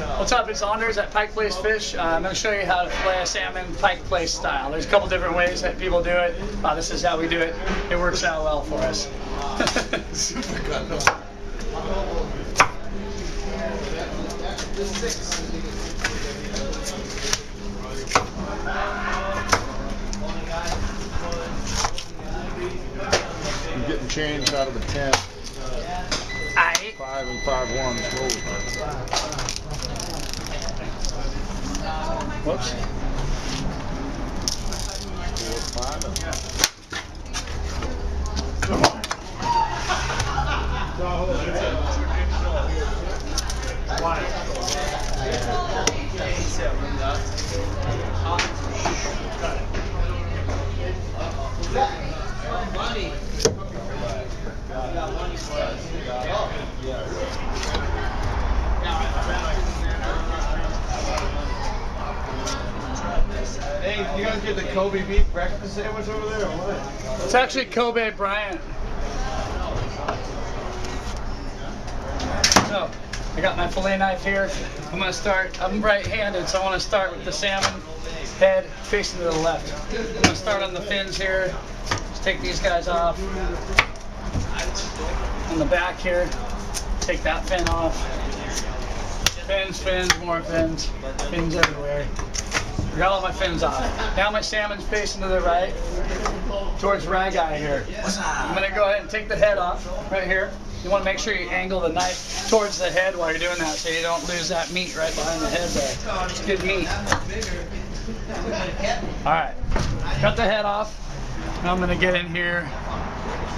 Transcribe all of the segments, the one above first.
What's up, it's Anders at Pike Place Fish. I'm going to show you how to fillet a salmon Pike Place style. There's a couple different ways that people do it. This is how we do it. It works out well for us. I'm getting changed out of the tent. 5 and 5-1. Whoops. 4, 5. Hey, you guys get the Kobe beef breakfast sandwich over there or what? It's actually Kobe Bryant. So, I got my fillet knife here. I'm right-handed, so I want to start with the salmon head facing to the left. I'm going to start on the fins here. Just take these guys off. On the back here, take that fin off. Fins, more fins. Fins everywhere. I got all my fins off. Now my salmon's facing to the right, towards right guy here. I'm going to go ahead and take the head off right here. You want to make sure you angle the knife towards the head while you're doing that so you don't lose that meat right behind the head there. It's good meat. Alright, cut the head off. Now I'm going to get in here,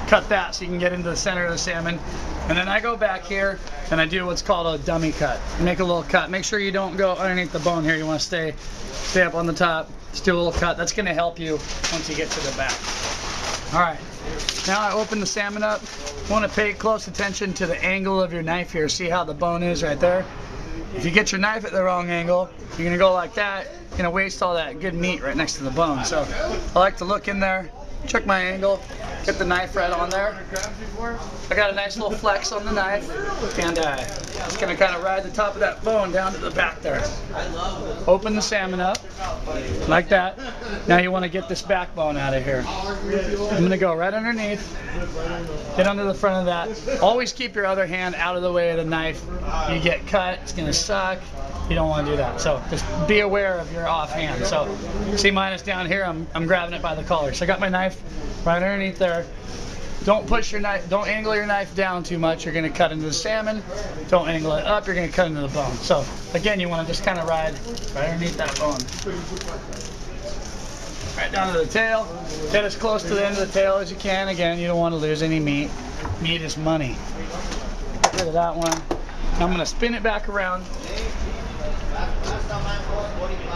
cut that so you can get into the center of the salmon. And then I go back here and I do what's called a dummy cut. Make a little cut. Make sure you don't go underneath the bone here. You want to stay up on the top. Just do a little cut. That's going to help you once you get to the back. Alright, now I open the salmon up. Want to pay close attention to the angle of your knife here. See how the bone is right there? If you get your knife at the wrong angle, you're going to go like that. You're going to waste all that good meat right next to the bone. So I like to look in there, check my angle, get the knife right on there. I got a nice little flex on the knife, and just going to kind of ride the top of that bone down to the back there. Open the salmon up, like that. Now you want to get this backbone out of here. I'm going to go right underneath, get under the front of that. Always keep your other hand out of the way of the knife. You get cut, it's going to suck. You don't want to do that. So just be aware of your offhand. So see, mine is down here. I'm grabbing it by the collar. So I got my knife right underneath there. Don't push your knife, don't angle your knife down too much. You're going to cut into the salmon. Don't angle it up, you're going to cut into the bone. So again, you want to just kind of ride right underneath that bone. Right down to the tail. Get as close to the end of the tail as you can. Again, you don't want to lose any meat. Meat is money. Get rid of that one. Now I'm going to spin it back around.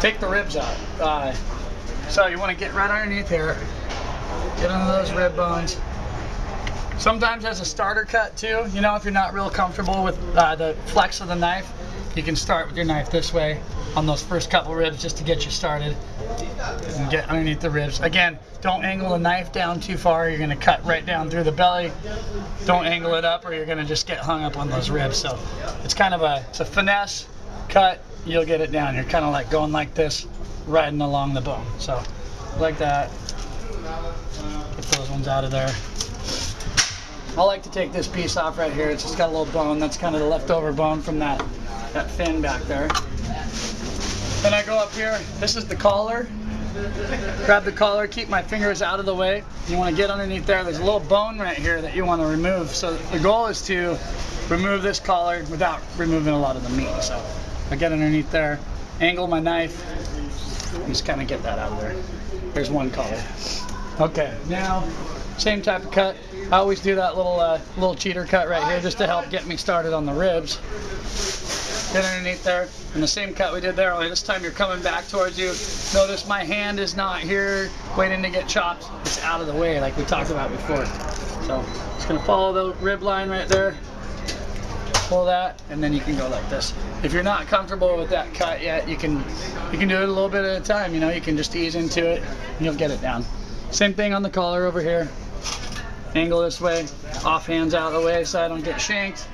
Take the ribs out. So you want to get right underneath here. Get under those rib bones. Sometimes as a starter cut too, you know, if you're not real comfortable with the flex of the knife, you can start with your knife this way on those first couple ribs just to get you started and get underneath the ribs. Again, don't angle the knife down too far. You're going to cut right down through the belly. Don't angle it up or you're going to just get hung up on those ribs. So it's kind of it's a finesse cut. You'll get it down. You're kind of like going like this, riding along the bone. So like that. Get those ones out of there. I like to take this piece off right here. It's just got a little bone. That's kind of the leftover bone from that fin back there. Then I go up here. This is the collar. Grab the collar, keep my fingers out of the way. You want to get underneath there. There's a little bone right here that you want to remove. So the goal is to remove this collar without removing a lot of the meat. So I get underneath there, angle my knife, and just kind of get that out of there. There's one collar. Okay, now same type of cut. I always do that little cheater cut right here just to help get me started on the ribs. Get underneath there, and the same cut we did there, only this time you're coming back towards you. Notice my hand is not here waiting to get chopped. It's out of the way like we talked about before. So just gonna follow the rib line right there. Pull that, and then you can go like this. If you're not comfortable with that cut yet, you can do it a little bit at a time. You know, you can just ease into it, and you'll get it down. Same thing on the collar over here. Angle this way, off hands out of the way so I don't get shanked.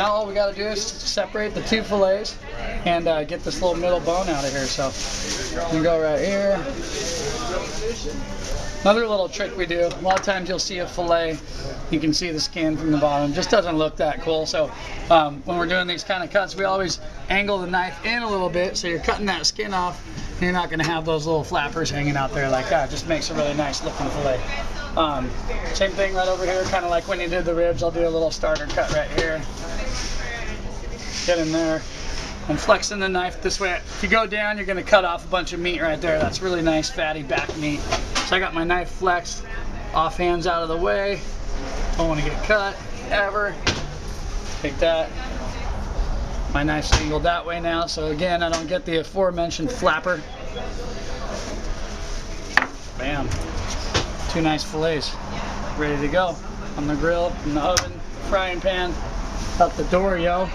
Now all we got to do is separate the two fillets and get this little middle bone out of here. So you go right here. Another little trick we do, a lot of times you'll see a fillet, you can see the skin from the bottom, just doesn't look that cool. So when we're doing these kind of cuts, we always angle the knife in a little bit so you're cutting that skin off and you're not going to have those little flappers hanging out there like that. It just makes a really nice looking fillet. Same thing right over here, kind of like when you did the ribs, I'll do a little starter cut right here. Get in there. I'm flexing the knife this way. If you go down, you're going to cut off a bunch of meat right there. That's really nice fatty back meat. So I got my knife flexed, off hands out of the way. Don't want to get cut ever. Take that. My knife's angled that way now, so again, I don't get the aforementioned flapper. Bam. Two nice fillets ready to go on the grill, in the oven, frying pan, out the door, yo.